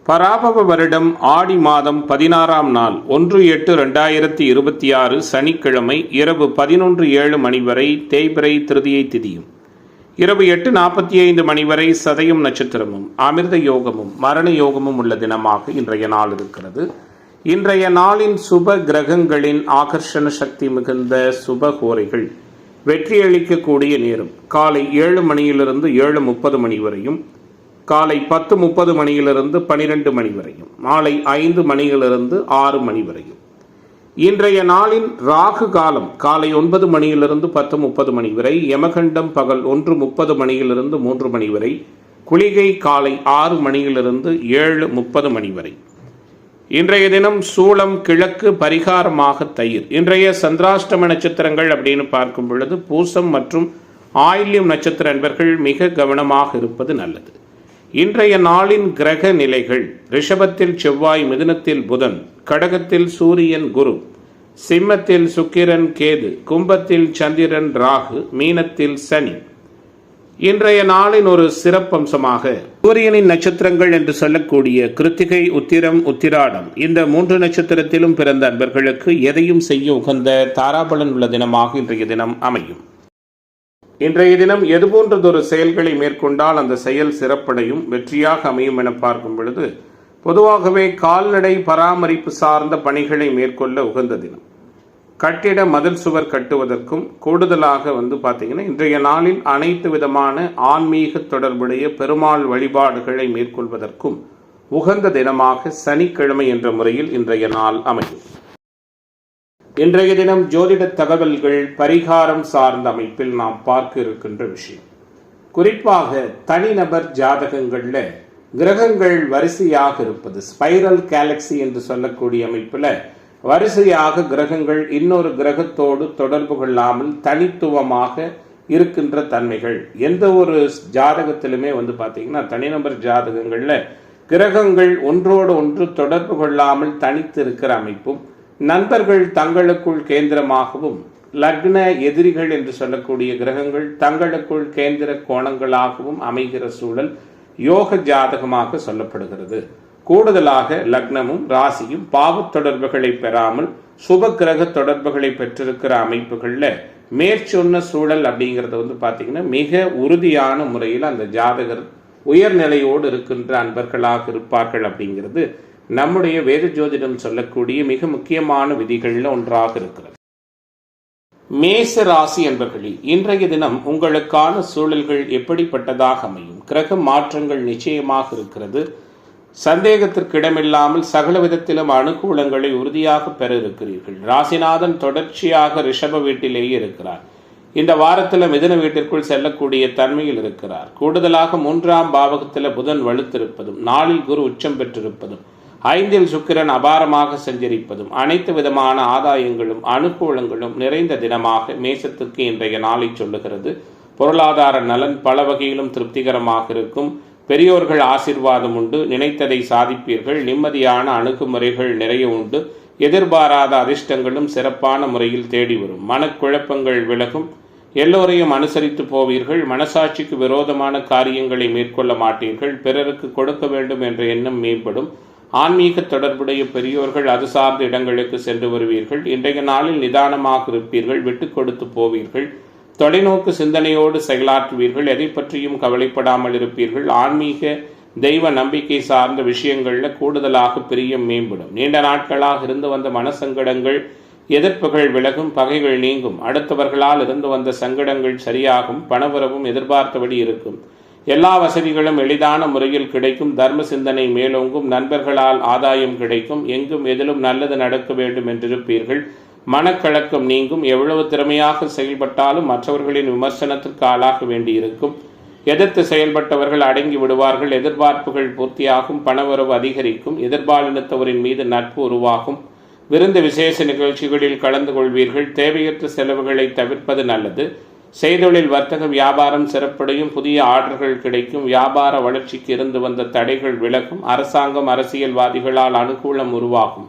பராபவ வருடம் ஆடி மாதம் 16ஆம் நாள் 1/8/2026 சனிக்கிழமை இரவு 11:07 மணி வரை தேய்பிறை திருதியை திதியும், இரவு 8:45 மணி வரை சதயம் நட்சத்திரமும் அமிர்த யோகமும் மரண யோகமும் உள்ள தினமாக இன்றைய நாள் இருக்கிறது. இன்றைய நாளின் சுப கிரகங்களின் ஆகர்ஷண சக்தி மிகுந்த சுபகோரைகள் வெற்றியளிக்கக்கூடிய நேரம் காலை 7 மணியிலிருந்து 7:30 மணி வரையும், காலை 10:30 மணியிலிருந்து 12 மணி வரையும், மாலை 5 மணியிலிருந்து 6 மணி வரையும். இன்றைய நாளின் ராகு காலம் காலை 9 மணியிலிருந்து 10:30 மணி வரை, யமகண்டம் பகல் 1:30 மணியிலிருந்து 3 மணி வரை, குளிகை காலை 6 மணியிலிருந்து 7:30 மணி வரை. இன்றைய தினம் சூளம் கிழக்கு, பரிகாரமாக தயிர். இன்றைய சந்திராஷ்டம நட்சத்திரங்கள் அப்படின்னு பார்க்கும் பொழுது பூசம் மற்றும் ஆயில்யம் நட்சத்திர அன்பர்கள் மிக கவனமாக இருப்பது நல்லது. இன்றைய நாளின் கிரக நிலைகள்: ரிஷபத்தில் செவ்வாய், மிதுனத்தில் புதன், கடகத்தில் சூரியன் குரு, சிம்மத்தில் சுக்கிரன் கேது, கும்பத்தில் சந்திரன் ராகு, மீனத்தில் சனி. இன்றைய நாளின் ஒரு சிறப்பம்சமாக சூரியனின் நட்சத்திரங்கள் என்று சொல்லக்கூடிய கிருத்திகை, உத்திரம், உத்திராடம் இந்த 3 நட்சத்திரத்திலும் பிறந்த அன்பர்களுக்கு எதையும் செய்ய உகந்த தாராபலன் உள்ள தினமாக இன்றைய தினம் அமையும். இன்றைய தினம் எதுபோன்றதொரு செயல்களை மேற்கொண்டால் அந்த செயல் சிறப்படையும் வெற்றியாக அமையும் என பார்க்கும் பொழுது, பொதுவாகவே கால்நடை பராமரிப்பு சார்ந்த பணிகளை மேற்கொள்ள உகந்த தினம். கட்டிட மதில் சுவர் கட்டுவதற்கும் கூடுதலாக பார்த்தீங்கன்னா இன்றைய நாளில் அனைத்து விதமான ஆன்மீக தொடர்புடைய பெருமாள் வழிபாடுகளை மேற்கொள்வதற்கும் உகந்த தினமாக சனிக்கிழமை என்ற முறையில் இன்றைய நாள் அமையும். இன்றைய தினம் ஜோதிட தகவல்கள் பரிகாரம் சார்ந்த அமைப்பில் நாம் பார்க்க இருக்கின்ற விஷயம், குறிப்பாக தனிநபர் ஜாதகங்கள்ல கிரகங்கள் வரிசையாக இருப்பது, ஸ்பைரல் கேலக்சி என்று சொல்லக்கூடிய அமைப்புல வரிசையாக கிரகங்கள் இன்னொரு கிரகத்தோடு தொடர்பு கொள்ளாமல் தனித்துவமாக இருக்கின்ற தன்மைகள் எந்த ஒரு ஜாதகத்திலுமே பார்த்தீங்கன்னா தனிநபர் ஜாதகங்கள்ல கிரகங்கள் ஒன்றோடு ஒன்று தொடர்பு கொள்ளாமல் தனித்து இருக்கிற அமைப்பும், நண்பர்கள் தங்களுக்குள் கேந்திரமாகவும் லக்ன எதிரிகள் என்று சொல்லக்கூடிய கிரகங்கள் தங்களுக்குள் கேந்திர கோணங்களாகவும் அமைகிற சூழல் யோக ஜாதகமாக சொல்லப்படுகிறது. கூடுதலாக லக்னமும் ராசியும் பாவத் தொடர்புகளை பெறாமல் சுப கிரக தொடர்புகளை பெற்றிருக்கிற அமைப்புகள்ல மேற்சொன்ன சூழல் அப்படிங்கிறது பார்த்தீங்கன்னா மிக உறுதியான முறையில் அந்த ஜாதகர் உயர்நிலையோடு இருக்கின்ற அன்பர்களாக இருப்பார்கள் அப்படிங்கிறது நம்முடைய வேத ஜோதிடம் சொல்லக்கூடிய மிக முக்கியமான விதிகள்ல ஒன்றாக இருக்கிறது. மேச ராசி அன்பர்களே, இன்றைய தினம் உங்களுக்கான சூழல்கள் எப்படிப்பட்டதாக அமையும்? கிரக மாற்றங்கள் நிச்சயமாக இருக்கிறது. சந்தேகத்திற்கு இடமில்லாமல் சகல விதத்திலும் அனுகூலங்களை உறுதியாக பெற இருக்கிறீர்கள். ராசிநாதன் தொடர்ச்சியாக ரிஷப வீட்டிலேயே இருக்கிறார். இந்த வாரத்தில் மிதுன வீட்டிற்குள் செல்லக்கூடிய தன்மையில் இருக்கிறார். கூடுதலாக 3ஆம் பாவகத்தில் புதன் வலுத்திருப்பதும், நாளில் குரு உச்சம் பெற்றிருப்பதும், 5இல் சுக்கிரன் அபாரமாக சஞ்சரிப்பதும் அனைத்து விதமான ஆதாயங்களும் அனுகூலங்களும் நிறைந்த தினமாக மேசத்துக்கு இன்றைய நாளை சொல்லுகிறது. பொருளாதார நலன் பல வகையிலும் திருப்திகரமாக இருக்கும். பெரியோர்கள் ஆசீர்வாதம் உண்டு. நினைத்ததை சாதிப்பீர்கள். நிம்மதியான அணுகுமுறைகள் நிறைய உண்டு. எதிர்பாராத அதிர்ஷ்டங்களும் சிறப்பான முறையில் தேடி வரும். மனக்குழப்பங்கள் விலகும். எல்லோரையும் அனுசரித்து போவீர்கள். மனசாட்சிக்கு விரோதமான காரியங்களை மேற்கொள்ள மாட்டீர்கள். பிறருக்கு கொடுக்க வேண்டும் என்ற எண்ணம் மேம்படும். ஆன்மீக தொடர்புடைய பெரியோர்கள் அது சார்ந்த இடங்களுக்கு சென்று வருவீர்கள். இன்றைய நாளில் நிதானமாக இருப்பீர்கள். விட்டு கொடுத்து போவீர்கள். தொலைநோக்கு சிந்தனையோடு செயலாற்றுவீர்கள். எதை பற்றியும் கவலைப்படாமல் இருப்பீர்கள். ஆன்மீக தெய்வ நம்பிக்கை சார்ந்த விஷயங்கள்ல கூடுதலாக பிரியம் மேம்படும். நீண்ட நாட்களாக இருந்து வந்த மனசங்கடங்கள் எதிர்ப்புகள் விலகும். பகைகள் நீங்கும். அடுத்தவர்களால் இருந்து வந்த சங்கடங்கள் சரியாகும். பணவரவும் எதிர்பார்த்தபடி இருக்கும். எல்லா வசதிகளும் எளிதான முறையில் கிடைக்கும். தர்ம சிந்தனை மேலோங்கும். நண்பர்களால் ஆதாயம் கிடைக்கும். எங்கும் எதிலும் நல்லது நடக்க வேண்டும் என்றிருப்பீர்கள். மனக்கலக்கம் நீங்கும். எவ்வளவு திறமையாக செயல்பட்டாலும் மற்றவர்களின் விமர்சனத்திற்கு ஆளாக வேண்டியிருக்கும். எதிர்த்து செயல்பட்டவர்கள் அடங்கி விடுவார்கள். எதிர்பார்ப்புகள் பூர்த்தியாகும். பணவரவு அதிகரிக்கும். எதிர்பாலினத்தவரின் மீது நட்பு உருவாகும். விருந்து விசேஷ நிகழ்ச்சிகளில் கலந்து கொள்வீர்கள். தேவையற்ற செலவுகளை தவிர்ப்பது நல்லது. செய்தொழில் வர்த்தக வியாபாரம் சிறப்படையும். புதிய ஆர்டர்கள் கிடைக்கும். வியாபார வளர்ச்சிக்கு இருந்து வந்த தடைகள் விலகும். அரசாங்கம் அரசியல்வாதிகளால் அனுகூலம் உருவாகும்.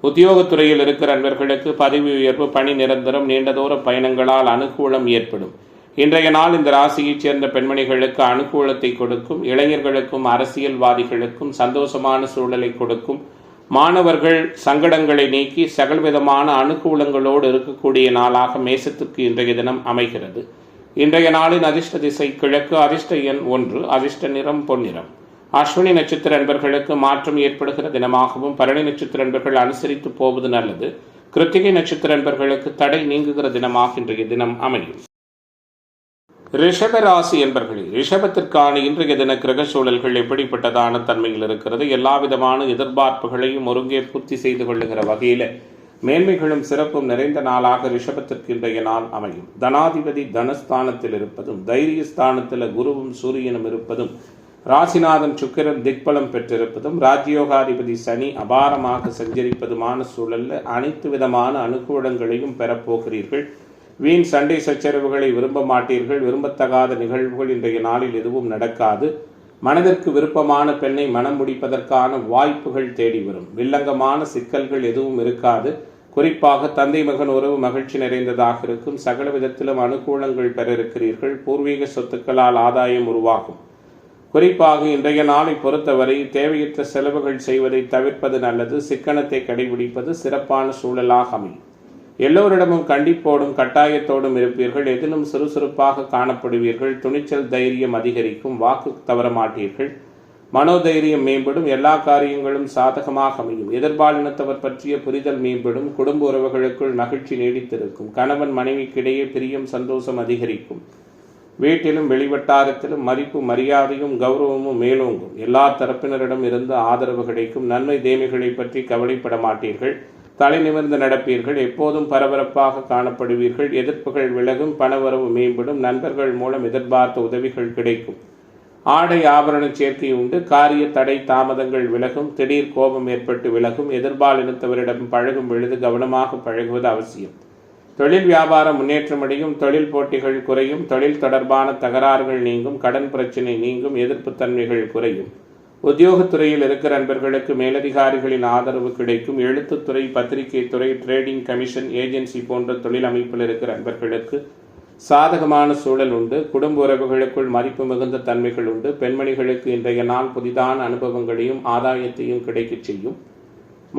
உத்தியோகத்துறையில் இருக்கிற அன்பர்களுக்கு பதவி உயர்வு, பணி நிரந்தரம், நீண்ட தூர பயணங்களால் அனுகூலம் ஏற்படும். இன்றைய நாள் இந்த ராசியைச் சேர்ந்த பெண்மணிகளுக்கு அனுகூலத்தை கொடுக்கும். இளைஞர்களுக்கும் அரசியல்வாதிகளுக்கும் சந்தோஷமான சூழலை கொடுக்கும். மாணவர்கள் சங்கடங்களை நீக்கி சகல்விதமான அனுகூலங்களோடு இருக்கக்கூடிய நாளாக மேசத்துக்கு இன்றைய தினம் அமைகிறது. இன்றைய நாளின் அதிர்ஷ்ட திசை கிழக்கு, அதிர்ஷ்ட எண் 1, அதிர்ஷ்ட நிறம் பொன்னிறம். அஸ்வினி நட்சத்திர அன்பர்களுக்கு மாற்றம் ஏற்படுகிற தினமாகவும், பரணி நட்சத்திர அன்பர்கள் அனுசரித்து போவது நல்லது. கிருத்திகை நட்சத்திர அன்பர்களுக்கு தடை நீங்குகிற தினமாக இன்றைய தினம் அமையும். ரிஷப ராசி என்பர்களே, ரிஷபத்திற்கான இன்றைய தின கிரக சூழல்கள் எப்படிப்பட்டதான தன்மையில் இருக்கிறது? எல்லா விதமான எதிர்பார்ப்புகளையும் ஒருங்கே பூர்த்தி செய்து கொள்ளுகிற வகையில் மேன்மைகளும் சிறப்பும் நிறைந்த நாளாக ரிஷபத்திற்கு இன்றைய நாள் அமையும். தனாதிபதி தனஸ்தானத்தில் இருப்பதும், தைரியஸ்தானத்தில் குருவும் சூரியனும் இருப்பதும், ராசிநாதன் சுக்கிரன் திக்பலம் பெற்றிருப்பதும், ராஜ்யோகாதிபதி சனி அபாரமாக சஞ்சரிப்பதுமான சூழலில் அனைத்து விதமான அனுகூலங்களையும் பெறப்போகிறீர்கள். வீண் சண்டை சச்சரவுகளை விரும்ப மாட்டீர்கள். விரும்பத்தகாத நிகழ்வுகள் இன்றைய நாளில் எதுவும் நடக்காது. மனதிற்கு விருப்பமான பெண்ணை மனம் முடிப்பதற்கான வாய்ப்புகள் தேடி வரும். வில்லங்கமான சிக்கல்கள் எதுவும் இருக்காது. குறிப்பாக தந்தை மகன் உறவு மகிழ்ச்சி நிறைந்ததாக இருக்கும். சகல விதத்திலும் அனுகூலங்கள் பெற இருக்கிறீர்கள். பூர்வீக சொத்துக்களால் ஆதாயம் உருவாகும். குறிப்பாக இன்றைய நாளை பொறுத்தவரை தேவையற்ற செலவுகள் செய்வதை தவிர்ப்பது நல்லது. சிக்கனத்தை கடைபிடிப்பது சிறப்பான சூழலாக அமையும். எல்லோரிடமும் கண்டிப்போடும் கட்டாயத்தோடும் இருப்பீர்கள். எதிலும் சுறுசுறுப்பாக காணப்படுவீர்கள். துணிச்சல் தைரியம் அதிகரிக்கும். வாக்கு தவற மாட்டீர்கள். மனோதைரியம் மேம்படும். எல்லா காரியங்களும் சாதகமாக அமையும். எதிர்பாலினத்தவர் பற்றிய புரிதல் மேம்படும். குடும்ப உறவுகளுக்குள் மகிழ்ச்சி நீடித்திருக்கும். கணவன் மனைவிக்கிடையே பிரியம் சந்தோஷம் அதிகரிக்கும். வீட்டிலும் வெளிவட்டாரத்திலும் மதிப்பு மரியாதையும் கௌரவமும் மேலோங்கும். எல்லா தரப்பினரிடம் இருந்து ஆதரவு கிடைக்கும். நன்மை தேமைகளை பற்றி கவலைப்பட மாட்டீர்கள். தலை நிமிர்ந்து நடப்பீர்கள். எப்போதும் பரபரப்பாக காணப்படுவீர்கள். எதிர்ப்புகள் விலகும். பணவரவு மேம்படும். நண்பர்கள் மூலம் எதிர்பார்த்த உதவிகள் கிடைக்கும். ஆடை ஆபரண சேர்க்கை உண்டு. காரிய தடை தாமதங்கள் விலகும். திடீர் கோபம் ஏற்பட்டு விலகும். எதிர்பாலினத்தவரிடம் பழகும் பொழுது கவனமாக பழகுவது அவசியம். தொழில் வியாபாரம் முன்னேற்றமடையும். தொழில் போட்டிகள் குறையும். தொழில் தொடர்பான தகராறுகள் நீங்கும். கடன் பிரச்சினை நீங்கும். எதிர்ப்பு தன்மைகள் குறையும். உத்தியோகத்துறையில் இருக்கிற நண்பர்களுக்கு மேலதிகாரிகளின் ஆதரவு கிடைக்கும். எழுத்துத்துறை, பத்திரிகை துறை, ட்ரேடிங், கமிஷன், ஏஜென்சி போன்ற தொழில் அமைப்பில் இருக்கிற நண்பர்களுக்கு சாதகமான சூழல் உண்டு. குடும்ப உறவுகளுக்குள் மதிப்பு மிகுந்த தன்மைகள் உண்டு. பெண்மணிகளுக்கு இன்றைய நாள் புதிதான அனுபவங்களையும் ஆதாயத்தையும் கிடைக்கச் செய்யும்.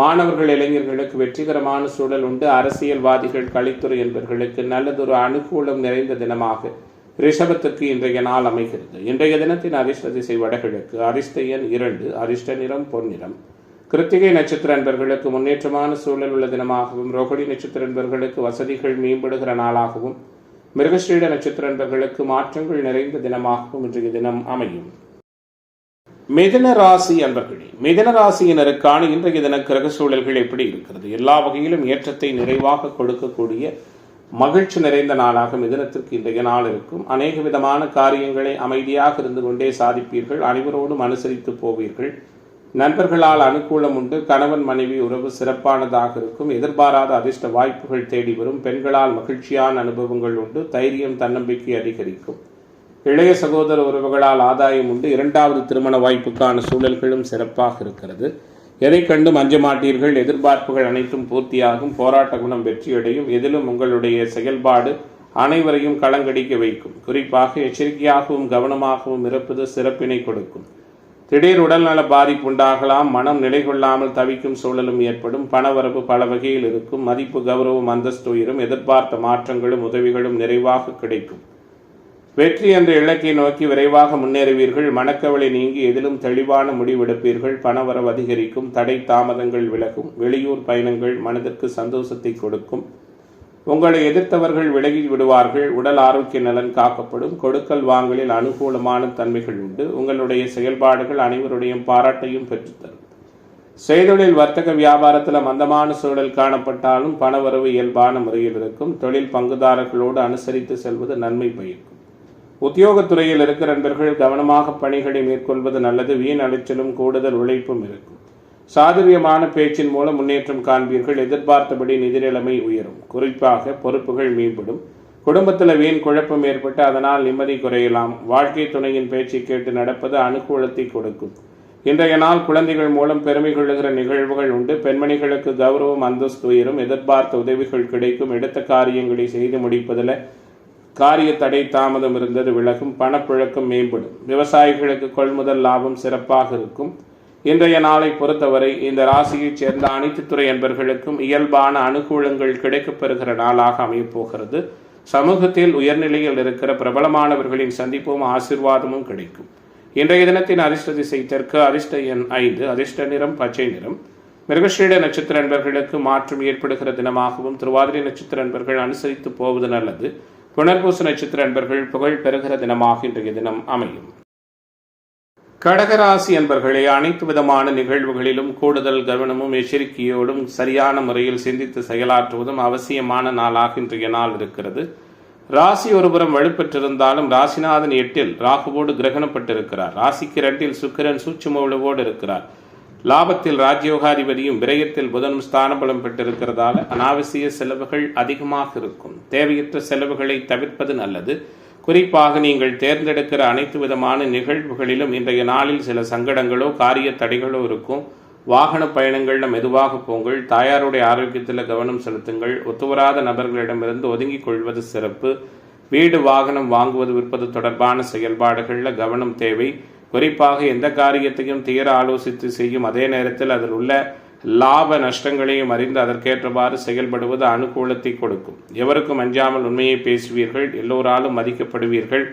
மாணவர்கள் இளைஞர்களுக்கு வெற்றிகரமான சூழல் உண்டு. அரசியல்வாதிகள், கலைத்துறை என்பவர்களுக்கு நல்லதொரு அனுகூலம் நிறைந்த தினமாக ரிஷபத்திற்கு இன்றைய நாள் அமைகிறது. இன்றைய தினத்தின் அதிர்ஷ்ட திசை வடகிழக்கு, அதிர்ஷ்ட எண் 2, அதிர்ஷ்ட நிறம் பொன்னிறம். கிருத்திகை நட்சத்திர அன்பர்களுக்கு முன்னேற்றமான சூழல் உள்ள தினமாகவும், ரோகிணி நட்சத்திர அன்பர்களுக்கு வசதிகள் மேம்படுகிற நாளாகவும், மிருகஸ்ரீட நட்சத்திர அன்பர்களுக்கு மாற்றங்கள் நிறைந்த தினமாகவும் இன்றைய தினம் அமையும். மிதுன ராசி அன்பர்களே, மிதுன ராசியினருக்கான இன்றைய தின கிரக சூழல்கள் எப்படி இருக்கிறது? எல்லா வகையிலும் ஏற்றத்தை நிறைவாக கொடுக்கக்கூடிய மகிழ்ச்சி நிறைந்த நாளாக மிதுனத்திற்கு இன்றைய நாள் இருக்கும். அநேக விதமான காரியங்களை அமைதியாக இருந்து கொண்டே சாதிப்பீர்கள். அனைவரோடும் அனுசரித்து போவீர்கள். நண்பர்களால் அனுகூலம் உண்டு. கணவன் மனைவி உறவு சிறப்பானதாக இருக்கும். எதிர்பாராத அதிர்ஷ்ட வாய்ப்புகள் தேடி வரும். பெண்களால் மகிழ்ச்சியான அனுபவங்கள் உண்டு. தைரியம் தன்னம்பிக்கை அதிகரிக்கும். இளைய சகோதர உறவுகளால் ஆதாயம் உண்டு. இரண்டாவது திருமண வாய்ப்புக்கான சூழல்களும் சிறப்பாக இருக்கிறது. எதை கண்டும் அஞ்ச மாட்டீர்கள். எதிர்பார்ப்புகள் அனைத்தும் பூர்த்தியாகும். போராட்ட குணம் வெற்றியடையும். எதிலும் உங்களுடைய செயல்பாடு அனைவரையும் களங்கடிக்க வைக்கும். குறிப்பாக எச்சரிக்கையாகவும் கவனமாகவும் இருப்பது சிறப்பினை கொடுக்கும். திடீர் உடல்நல பாதிப்பு உண்டாகலாம். மனம் நிலை கொள்ளாமல் தவிக்கும் சூழலும் ஏற்படும். பணவரவு பல வகையில் இருக்கும். மதிப்பு கௌரவம் அந்தஸ்து உயரும். எதிர்பார்த்த மாற்றங்களும் உதவிகளும் நிறைவாக கிடைக்கும். வெற்றி என்ற இலக்கை நோக்கி விரைவாக முன்னேறுவீர்கள். மனக்கவலை நீங்கி எதிலும் தெளிவான முடிவெடுப்பீர்கள். பணவரவு அதிகரிக்கும். தடை தாமதங்கள் விலகும். வெளியூர் பயணங்கள் மனதிற்கு சந்தோஷத்தை கொடுக்கும். உங்களை எதிர்த்தவர்கள் விலகி விடுவார்கள். உடல் ஆரோக்கிய நலன் காக்கப்படும். கொடுக்கல் வாங்கலில் அனுகூலமான தன்மைகள் உண்டு. உங்களுடைய செயல்பாடுகள் அனைவருடைய பாராட்டையும் பெற்றுத்தரும். செய்தொழில் வர்த்தக வியாபாரத்தில் மந்தமான சூழல் காணப்பட்டாலும் பணவரவு இயல்பான முறையில் இருக்கும். தொழில் பங்குதாரர்களோடு அனுசரித்து செல்வது நன்மை பயக்கும். உத்தியோகத்துறையில் இருக்கிற நண்பர்கள் கவனமாக பணிகளை மேற்கொள்வது நல்லது. வீண் அலைச்சலும் கூடுதல் உழைப்பும் இருக்கும். சாதுரியமான பேச்சின் மூலம் முன்னேற்றம் காண்பீர்கள். எதிர்பார்த்தபடி நிதி நிலைமை உயரும். குறிப்பாக பொறுப்புகள் மேம்படும். குடும்பத்தில் வீண் குழப்பம் ஏற்பட்டு அதனால் நிம்மதி குறையலாம். வாழ்க்கை துணையின் பேச்சை கேட்டு நடப்பது அனுகூலத்தை கொடுக்கும். இன்றைய நாள் குழந்தைகள் மூலம் பெருமை கொள்ளுகிற நிகழ்வுகள் உண்டு. பெண்மணிகளுக்கு கௌரவம் அந்தஸ்து உயரும். எதிர்பார்த்த உதவிகள் கிடைக்கும். எடுத்த காரியங்களை செய்து முடிப்பதில் காரிய தடை தாமதம் இருந்தது விலகும், பணப்புழக்கம் மேம்படும். விவசாயிகளுக்கு கொள்முதல் லாபம் சிறப்பாக இருக்கும். இன்றைய நாளை பொறுத்தவரை இந்த ராசியைச் சேர்ந்த அனைத்து துறை என்பர்களுக்கும் இயல்பான அனுகூலங்கள் கிடைக்கப்பெறுகிற நாளாக அமையப்போகிறது. சமூகத்தில் உயர்நிலையில் இருக்கிற பிரபலமானவர்களின் சந்திப்பும் ஆசிர்வாதமும் கிடைக்கும். இன்றைய தினத்தின் அதிர்ஷ்ட திசை தெற்கு, அதிர்ஷ்ட எண் 5, அதிர்ஷ்ட நிறம் பச்சை நிறம். மிருகஷீட நட்சத்திர அன்பர்களுக்கு மாற்றம் ஏற்படுகிற தினமாகவும், திருவாதிரை நட்சத்திர அன்பர்கள் அனுசரித்து போவது நல்லது. புனர்பூச நட்சத்திர அன்பர்கள் புகழ் பெறுகிற தினமாக இன்றைய தினம் அமையும். கடகராசி அன்பர்களே, அனைத்து விதமான நிகழ்வுகளிலும் கூடுதல் கவனமும் எச்சரிக்கையோடும் சரியான முறையில் சிந்தித்து செயலாற்றுவதும் அவசியமான நாளாக இன்றைய நாள் இருக்கிறது. ராசி ஒருபுறம் வலுப்பெற்றிருந்தாலும் ராசிநாதன் 8இல் ராகுவோடு கிரகணப்பட்டிருக்கிறார். ராசிக்கு 2இல் சுக்கிரன் சூட்சும உளவோடு இருக்கிறார். லாபத்தில் ராஜ்யோகாதிபதியும் விரயத்தில் புதனும் ஸ்தானபலம் பெற்றிருக்கிறதால அனாவசிய செலவுகள் அதிகமாக இருக்கும். தேவையற்ற செலவுகளை தவிர்ப்பது நல்லது. குறிப்பாக நீங்கள் தேர்ந்தெடுக்கிற அனைத்து விதமான நிகழ்வுகளிலும் இன்றைய நாளில் சில சங்கடங்களோ காரிய தடைகளோ இருக்கும். வாகன பயணங்களில் மெதுவாக போங்கள். தாயாருடைய ஆரோக்கியத்தில் கவனம் செலுத்துங்கள். ஒத்துவராத நபர்களிடமிருந்து ஒதுங்கிக் கொள்வது சிறப்பு. வீடு வாகனம் வாங்குவது விற்பது தொடர்பான செயல்பாடுகளில் கவனம் தேவை. குறிப்பாக எந்த காரியத்தையும் தீர ஆலோசித்து செய்யும் அதே நேரத்தில் அதில் உள்ள லாப நஷ்டங்களையும் அறிந்து அதற்கேற்றவாறு செயல்படுவது அனுகூலத்தை கொடுக்கும். எவருக்கும் அஞ்சாமல் உண்மையை பேசுவீர்கள். எல்லோராலும் மதிக்கப்படுவீர்கள்.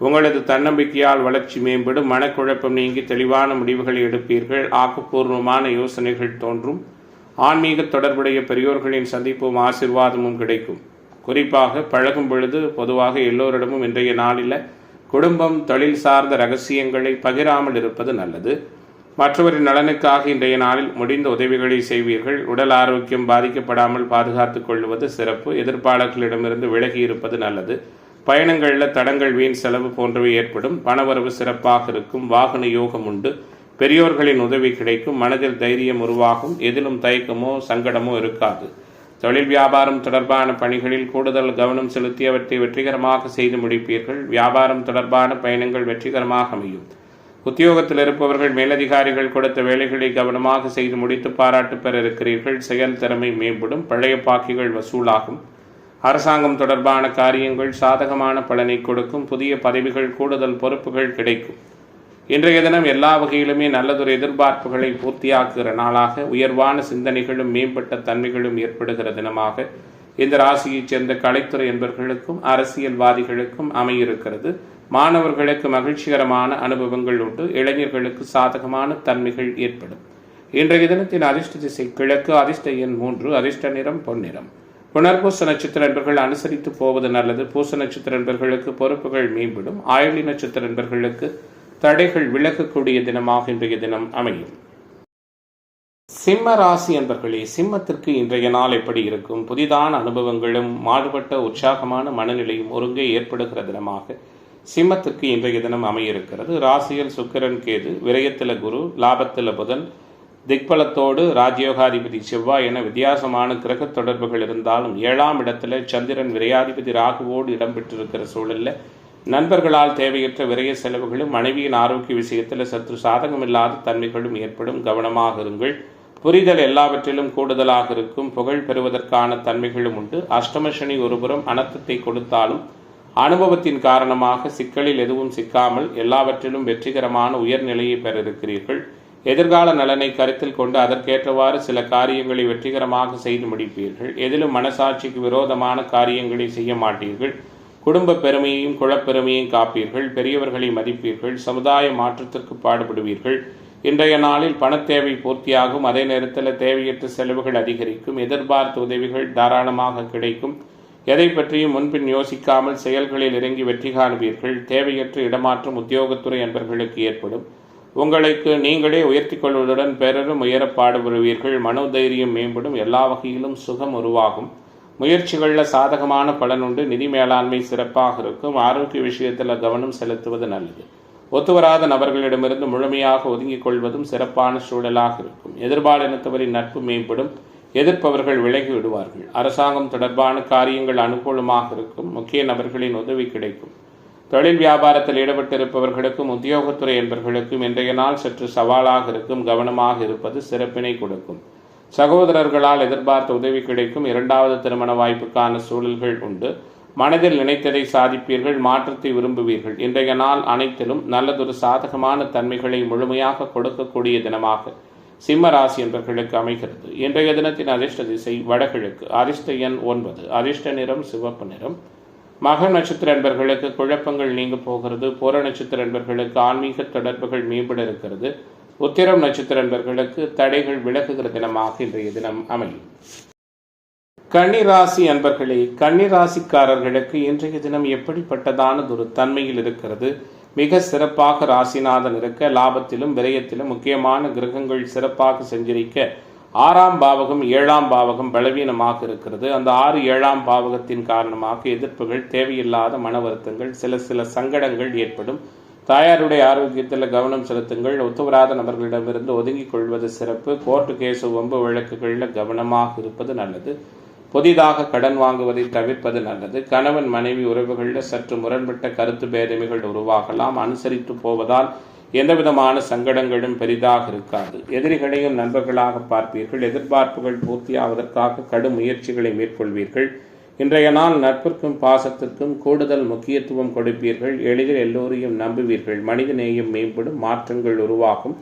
உங்களது தன்னம்பிக்கையால் வளர்ச்சி மேம்படும். மனக்குழப்பம் நீங்கி தெளிவான முடிவுகளை எடுப்பீர்கள். ஆக்கப்பூர்வமான யோசனைகள் தோன்றும். ஆன்மீக தொடர்புடைய பெரியோர்களின் சந்திப்பும் ஆசிர்வாதமும் கிடைக்கும். குறிப்பாக பழகும் பொழுது பொதுவாக எல்லோரிடமும் இன்றைய நாளில் குடும்பம் தொழில் சார்ந்த ரகசியங்களை பகிராமல் இருப்பது நல்லது. மற்றவரின் நலனுக்காக இன்றைய நாளில் முடிந்த உதவிகளை செய்வீர்கள். உடல் ஆரோக்கியம் பாதிக்கப்படாமல் பாதுகாத்துக் கொள்வது சிறப்பு. எதிர்ப்பாளர்களிடமிருந்து விலகி இருப்பது நல்லது. பயணங்களில் தடங்கள், வீண் செலவு போன்றவை ஏற்படும். பணவரவு சிறப்பாக இருக்கும். வாகன யோகம் உண்டு. பெரியோர்களின் உதவி கிடைக்கும். மனதில் தைரியம் உருவாகும். எதிலும் தயக்கமோ சங்கடமோ இருக்காது. தொழில் வியாபாரம் தொடர்பான பணிகளில் கூடுதல் கவனம் செலுத்தி அவற்றை வெற்றிகரமாக செய்து முடிப்பீர்கள். வியாபாரம் தொடர்பான பயணங்கள் வெற்றிகரமாக அமையும். உத்தியோகத்தில் இருப்பவர்கள் மேலதிகாரிகள் கொடுத்த வேலைகளை கவனமாக செய்து முடித்து பாராட்டு பெற இருக்கிறீர்கள். செயல் திறமை மேம்படும். பழைய பாக்கிகள் வசூலாகும். அரசாங்கம் தொடர்பான காரியங்கள் சாதகமான பலனை கொடுக்கும். புதிய பதவிகள், கூடுதல் பொறுப்புகள் கிடைக்கும். இன்றைய தினம் எல்லா வகையிலுமே நல்லதொரு எதிர்பார்ப்புகளை பூர்த்தியாக்குகிற நாளாக, உயர்வான சிந்தனைகளும் மேம்பட்ட தன்மைகளும் ஏற்படுகிற தினமாக இந்த ராசியைச் சேர்ந்த கலைத்துறை என்பவர்களுக்கும் அரசியல்வாதிகளுக்கும் அமையிருக்கிறது. மாணவர்களுக்கு மகிழ்ச்சிகரமான அனுபவங்கள் உண்டு. இளைஞர்களுக்கு சாதகமான தன்மைகள் ஏற்படும். இன்றைய தினத்தின் அதிர்ஷ்ட திசை கிழக்கு, அதிர்ஷ்ட எண் 3, அதிர்ஷ்ட நிறம் பொன்னிறம். புனர்பூச நட்சத்திர நண்பர்கள் அனுசரித்து போவது நல்லது. பூச நட்சத்திர நண்பர்களுக்கு பொறுப்புகள் மேம்படும். ஆயிலி நட்சத்திர நண்பர்களுக்கு தடைகள் விலகக்கூடிய தினமாக இன்றைய தினம் அமையும். சிம்ம ராசி என்பர்களே, சிம்மத்திற்கு இன்றைய நாள் எப்படி இருக்கும்? புதிதான அனுபவங்களும் மாறுபட்ட உற்சாகமான மனநிலையும் ஒருங்கே ஏற்படுகிற தினமாக சிம்மத்திற்கு இன்றைய தினம் அமையிருக்கிறது. ராசியில் சுக்கிரன் கேது, விரயத்தில் குரு, லாபத்தில் புதன், திக்பலத்தோடு ராஜயோகாதிபதி செவ்வாய் என வித்தியாசமான கிரக தொடர்புகள் இருந்தாலும் 7ஆம் இடத்துல சந்திரன் விரையாதிபதி ராகுவோடு இடம்பெற்றிருக்கிற சூழலில் நண்பர்களால் தேவையற்ற விரைய செலவுகளும் மனைவியின் ஆரோக்கிய விஷயத்தில் சற்று சாதகமில்லாத தன்மைகளும் ஏற்படும். கவனமாக இருங்கள். புரிதல் எல்லாவற்றிலும் கூடுதலாக இருக்கும். புகழ் பெறுவதற்கான தன்மைகளும் உண்டு. அஷ்டமசனி ஒருபுறம் அனர்த்தத்தை கொடுத்தாலும் அனுபவத்தின் காரணமாக சிக்கலில் எதுவும் சிக்காமல் எல்லாவற்றிலும் வெற்றிகரமான உயர்நிலையை பெற இருக்கிறீர்கள். எதிர்கால நலனை கருத்தில் கொண்டு அதற்கேற்றவாறு சில காரியங்களை வெற்றிகரமாக செய்து முடிப்பீர்கள். எதிலும் மனசாட்சிக்கு விரோதமான காரியங்களை செய்ய மாட்டீர்கள். குடும்ப பெருமையையும் குலப்பெருமையையும் காப்பீர்கள். பெரியவர்களை மதிப்பீர்கள். சமுதாய மாற்றத்திற்கு பாடுபடுவீர்கள். இன்றைய நாளில் பணத்தேவை பூர்த்தியாகும். அதே நேரத்தில் தேவையற்ற செலவுகள் அதிகரிக்கும். எதிர்பார்த்த உதவிகள் தாராளமாக கிடைக்கும். எதை பற்றியும் முன்பின் யோசிக்காமல் செயல்களில் இறங்கி வெற்றி காணுவீர்கள். தேவையற்ற இடமாற்றம் உத்தியோகத்துறை என்பவர்களுக்கு ஏற்படும். உங்களுக்கு நீங்களே உயர்த்தி கொள்வதுடன் பிறரும் உயர பாடுபடுவீர்கள். மனோதைரியம் மேம்படும். எல்லா வகையிலும் சுகம் உருவாகும். முயற்சிகளில் சாதகமான பலனுண்டு. நிதி மேலாண்மை சிறப்பாக இருக்கும். ஆரோக்கிய விஷயத்தில் கவனம் செலுத்துவது நல்லது. ஒத்துவராத நபர்களிடமிருந்து முழுமையாக ஒதுங்கிக் கொள்வதும் சிறப்பான சூழலாக இருக்கும். எதிர்பாலினத்தவரின் நட்பு மேம்படும். எதிர்ப்பவர்கள் விலகி விடுவார்கள். அரசாங்கம் தொடர்பான காரியங்கள் அனுகூலமாக இருக்கும். முக்கிய நபர்களின் உதவி கிடைக்கும். தொழில் வியாபாரத்தில் ஈடுபட்டிருப்பவர்களுக்கும் உத்தியோகத்துறை என்பவர்களுக்கும் இன்றைய நாள் சற்று சவாலாக இருக்கும். கவனமாக இருப்பது சிறப்பினை கொடுக்கும். சகோதரர்களால் எதிர்பார்த்த உதவி கிடைக்கும். 2வது திருமண வாய்ப்புக்கான சூழல்கள் உண்டு. மனதில் நினைத்ததை சாதிப்பீர்கள், மாற்றத்தை விரும்புவீர்கள். இன்றைய நாள் அனைத்திலும் நல்லதொரு சாதகமான தன்மைகளை முழுமையாக கொடுக்கக்கூடிய தினமாக சிம்ம ராசி என்பவர்களுக்கு அமைகிறது. இன்றைய தினத்தின் அதிர்ஷ்ட திசை வடகிழக்கு. அதிர்ஷ்ட எண் 9. அதிர்ஷ்ட நிறம் சிவப்பு நிறம். மக நட்சத்திர என்பர்களுக்கு குழப்பங்கள் நீங்க போகிறது. பூர நட்சத்திர என்பர்களுக்கு ஆன்மீக தொடர்புகள் மேம்பட இருக்கிறது. உத்திரம் நட்சத்திர என்பர்களுக்கு தடைகள் விலகுகிற தினமாக இன்றைய தினம் அமையும். கன்னிராசி அன்பர்களே, கன்னிராசிக்காரர்களுக்கு இன்றைய தினம் எப்படிப்பட்டதானதொரு தன்மையில் இருக்கிறது? மிக சிறப்பாக ராசிநாதன் இருக்க, லாபத்திலும் விரயத்திலும் முக்கியமான கிரகங்கள் சிறப்பாக செஞ்சிருக்க, 6ஆம் பாவகம் 7ஆம் பாவகம் பலவீனமாக இருக்கிறது. அந்த 6, 7ஆம் பாவகத்தின் காரணமாக எதிர்ப்புகள், தேவையில்லாத மன வருத்தங்கள், சில சங்கடங்கள் ஏற்படும். தாயாருடைய ஆரோக்கியத்தில் கவனம் செலுத்துங்கள். ஒத்துவராத நபர்களிடமிருந்து ஒதுங்கிக் கொள்வது சிறப்பு. கோர்ட்டு கேசு வம்பு வழக்குகளில் கவனமாக இருப்பது நல்லது. புதிதாக கடன் வாங்குவதை தவிர்ப்பது நல்லது. கணவன் மனைவி உறவுகளில் சற்று முரண்பட்ட கருத்து பேதமைகள் உருவாகலாம். அனுசரித்து போவதால் எந்தவிதமான சங்கடங்களும் பெரிதாக இருக்காது. எதிரிகளையும் நண்பர்களாக பார்ப்பீர்கள். எதிர்பார்ப்புகள் பூர்த்தியாவதற்காக கடும் முயற்சிகளை மேற்கொள்வீர்கள். இன்றைய நாள் நட்பிற்கும் பாசத்திற்கும் கூடுதல் முக்கியத்துவம் கொடுப்பீர்கள். எளிதில் எல்லோரையும் நம்புவீர்கள். மனித நேயம் மேம்படும். மாற்றங்கள் உருவாகும்.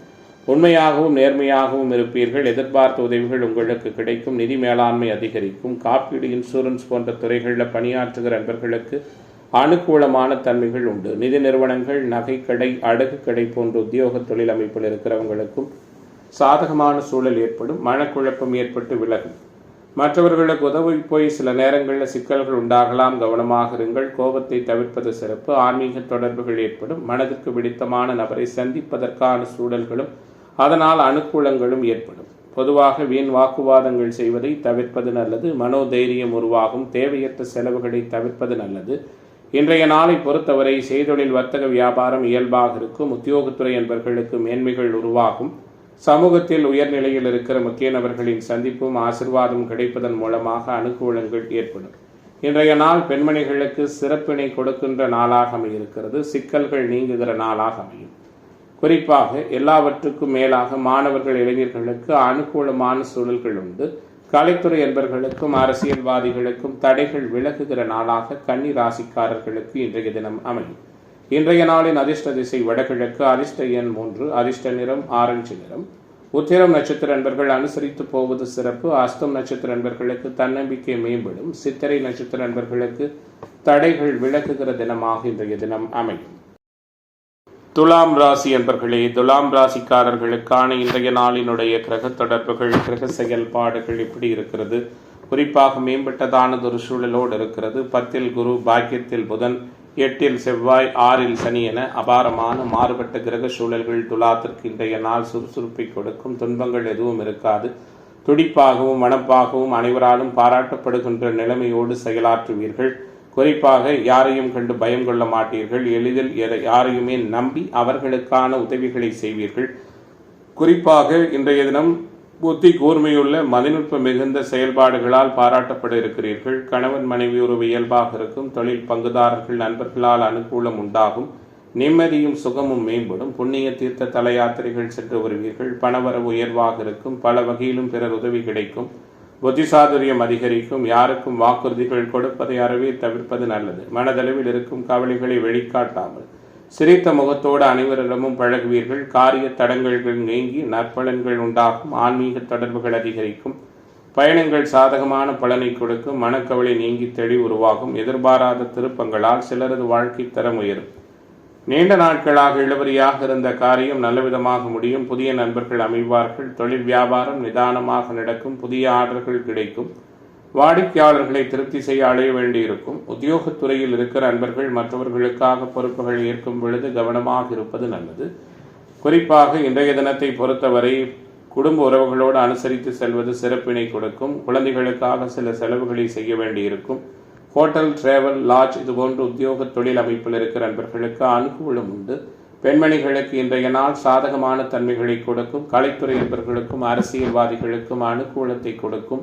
உண்மையாகவும் நேர்மையாகவும் இருப்பீர்கள். எதிர்பார்த்த உதவிகள் உங்களுக்கு கிடைக்கும். நிதி மேலாண்மை அதிகரிக்கும். காப்பீடு, இன்சூரன்ஸ் போன்ற துறைகளில் பணியாற்றுகிற நண்பர்களுக்கு அனுகூலமான தன்மைகள் உண்டு. நிதி நிறுவனங்கள், நகைக்கடை, அடகு கடை போன்ற உத்தியோக தொழில் அமைப்பில் இருக்கிறவங்களுக்கும் சாதகமான சூழல் ஏற்படும். மனக்குழப்பம் ஏற்பட்டு விலகும். மற்றவர்களுக்கு உதவி போய் சில நேரங்களில் சிக்கல்கள் உண்டாகலாம். கவனமாக இருங்கள். கோபத்தை தவிர்ப்பது சிறப்பு. ஆன்மீக தொடர்புகள் ஏற்படும். மனதிற்கு பிடித்தமான நபரை சந்திப்பதற்கான சூழல்களும் அதனால் அனுகூலங்களும் ஏற்படும். பொதுவாக வீண் வாக்குவாதங்கள் செய்வதை தவிர்ப்பது நல்லது. மனோதைரியம் உருவாகும். தேவையற்ற செலவுகளை தவிர்ப்பது நல்லது. இன்றைய நாளை பொறுத்தவரை செய்தொழில், வர்த்தக, வியாபாரம் இயல்பாக இருக்கும். உத்தியோகத்துறை என்பவர்களுக்கு மேன்மைகள் உருவாகும். சமூகத்தில் உயர்நிலையில் இருக்கிற முக்கிய நபர்களின் சந்திப்பும் ஆசிர்வாதம் கிடைப்பதன் மூலமாக அனுகூலங்கள் ஏற்படும். இன்றைய நாள் பெண்மணிகளுக்கு சிறப்பினை கொடுக்கின்ற நாளாக அமையிருக்கிறது. சிக்கல்கள் நீங்குகிற நாளாக அமையும். குறிப்பாக எல்லாவற்றுக்கும் மேலாக மாணவர்கள், இளைஞர்களுக்கு அனுகூலமான சூழல்கள் உண்டு. கலைத்துறை என்பவர்களுக்கும் அரசியல்வாதிகளுக்கும் தடைகள் விலகுகிற நாளாக கன்னி ராசிக்காரர்களுக்கு இன்றைய தினம் அமையும். இன்றைய நாளின் அதிர்ஷ்ட திசை வடகிழக்கு. அதிர்ஷ்ட எண் 3. அதிர்ஷ்ட நிறம் ஆரஞ்சு நிறம். உத்திரம் நட்சத்திர நண்பர்கள் அனுசரித்து போவது சிறப்பு. அஸ்தம் நட்சத்திர நண்பர்களுக்கு தன்னம்பிக்கை மேம்படும். சித்திரை நட்சத்திர நண்பர்களுக்கு தடைகள் விலகுகிற தினமாக இன்றைய தினம் அமையும். துலாம் ராசி என்பர்களே, துலாம் ராசிக்காரர்களுக்கான இன்றைய நாளினுடைய கிரக தொடர்புகள், கிரக செயல்பாடுகள் இப்படி இருக்கிறது? குறிப்பாக மேம்பட்டதானதொரு சூழலோடு இருக்கிறது. 10ல் குரு, பாக்கியத்தில் புதன், 8ல் செவ்வாய், 6ல் சனி என அபாரமான மாறுபட்ட கிரக சூழல்கள் துலாத்திற்கு இன்றைய நாள் சுறுசுறுப்பை கொடுக்கும். துன்பங்கள் எதுவும் இருக்காது. துடிப்பாகவும் மனப்பாகவும் அனைவராலும் பாராட்டப்படுகின்ற நிலைமையோடு செயலாற்றுவீர்கள். குறிப்பாக யாரையும் கண்டு பயம் கொள்ள மாட்டீர்கள். எளிதில் யாரையுமே நம்பி அவர்களுக்கான உதவிகளை செய்வீர்கள். குறிப்பாக இன்றைய தினம் புத்தி கூர்மையுள்ள மதிநுட்ப மிகுந்த செயல்பாடுகளால் பாராட்டப்பட இருக்கிறீர்கள். கணவன் மனைவி உறவு இயல்பாக இருக்கும். தொழில் பங்குதாரர்கள், நண்பர்களால் அனுகூலம் உண்டாகும். நிம்மதியும் சுகமும் மேம்படும். புண்ணிய தீர்த்த தல யாத்திரைகள் சென்று வருவீர்கள். பணவரவு உயர்வாக இருக்கும். பல வகையிலும் பிறர் உதவி கிடைக்கும். புத்திசாதுரியம் அதிகரிக்கும். யாருக்கும் வாக்குறுதிகள் கொடுப்பதை அறவே தவிர்ப்பது நல்லது. மனதளவில் இருக்கும் கவலைகளை வெளிக்காட்டாமல் சிரித்த முகத்தோடு அனைவரிடமும் பழகுவீர்கள். காரிய தடங்கல்கள் நீங்கி நற்பலன்கள் உண்டாகும். ஆன்மீக தொடர்புகள் அதிகரிக்கும். பயணங்கள் சாதகமான பலனை கொடுக்கும். மனக்கவலை நீங்கி தெளிவு உருவாகும். எதிர்பாராத திருப்பங்களால் சிலரது வாழ்க்கை தரம் உயரும். நீண்ட நாட்களாக இழுபறியாக இருந்த காரியம் நல்லவிதமாக முடியும். புதிய நண்பர்கள் அமைவார்கள். தொழில் வியாபாரம் நிதானமாக நடக்கும். புதிய ஆர்டர்கள் கிடைக்கும். வாடிக்கையாளர்களை திருப்தி செய்ய அடைய வேண்டியிருக்கும். உத்தியோகத்துறையில் இருக்கிற நண்பர்கள் மற்றவர்களுக்காக பொறுப்புகள் ஏற்கும் பொழுது கவனமாக இருப்பது நல்லது. குறிப்பாக இன்றைய தினத்தை பொறுத்தவரை குடும்ப உறவுகளோடு அனுசரித்து செல்வது சிறப்பினை கொடுக்கும். குழந்தைகளுக்காக சில செலவுகளை செய்ய வேண்டியிருக்கும். ஹோட்டல், டிராவல், லாட்ஜ் இதுபோன்ற உத்தியோக தொழில் அமைப்பில் இருக்கிற நண்பர்களுக்கு அனுகூலம் உண்டு. பெண்மணிகளுக்கு இன்றைய நாள் சாதகமான தன்மைகளை கொடுக்கும். கலைத்துறை நண்பர்களுக்கும் அரசியல்வாதிகளுக்கும் அனுகூலத்தை கொடுக்கும்.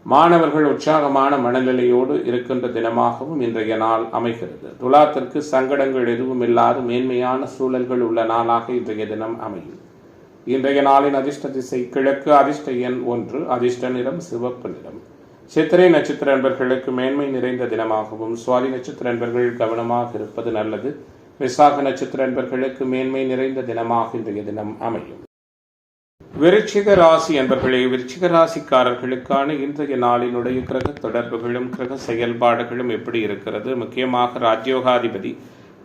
மாணவர்கள் உற்சாகமான மனநிலையோடு இருக்கின்ற தினமாகவும் இன்றைய நாள் அமைகிறது. துலாத்திற்கு சங்கடங்கள் எதுவும் இல்லாத மேன்மையான சூழல்கள் உள்ள நாளாக இன்றைய தினம் அமையும். இன்றைய நாளின் அதிர்ஷ்ட திசை கிழக்கு. அதிர்ஷ்ட எண் 1. அதிர்ஷ்ட நிறம் சிவப்பு நிறம். சித்திரை நட்சத்திர அன்பர்களுக்கு மேன்மை நிறைந்த தினமாகவும், சுவாதி நட்சத்திர அன்பர்கள் கவனமாக இருப்பது நல்லது. விசாக நட்சத்திர அன்பர்களுக்கு மேன்மை நிறைந்த தினமாக இன்றைய தினம் அமையும். விருச்சிக ராசி அன்பர்களே, விருச்சிக ராசிக்காரர்களுக்கான இன்றைய நாளினுடைய கிரக தொடர்புகளும் கிரக செயல்பாடுகளும் எப்படி இருக்கிறது? முக்கியமாக ராஜ்யோகாதிபதி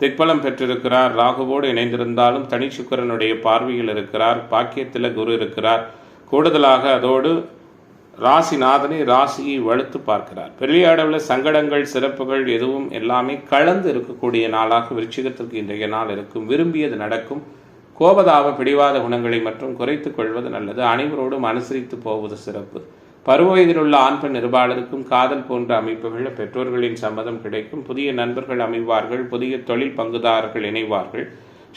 திக்பலம் பெற்றிருக்கிறார். ராகுவோடு இணைந்திருந்தாலும் தனிச்சுக்கரனுடைய பார்வையில் இருக்கிறார். பாக்கியத்தில் குரு இருக்கிறார். கூடுதலாக அதோடு ராசிநாதனை ராசியை வலுத்து பார்க்கிறார். பெரிய அளவில் சங்கடங்கள் சிறப்புகள் எதுவும் எல்லாமே கலந்து இருக்கக்கூடிய நாளாக விருச்சிகத்திற்கு இன்றைய நாள் இருக்கும். விரும்பியது நடக்கும். கோபதாப பிடிவாத குணங்களை மற்றும் குறைத்துக் கொள்வது நல்லது. அனைவரோடும் அனுசரித்து போவது சிறப்பு. பருவ வயதிலுள்ள ஆண் பெண் இருபாலருக்கும் காதல் போன்ற அமைப்புகள் பெற்றோர்களின் சம்மதம் கிடைக்கும். புதிய நண்பர்கள் அமைவார்கள். புதிய தொழில் பங்குதாரர்கள் இணைவார்கள்.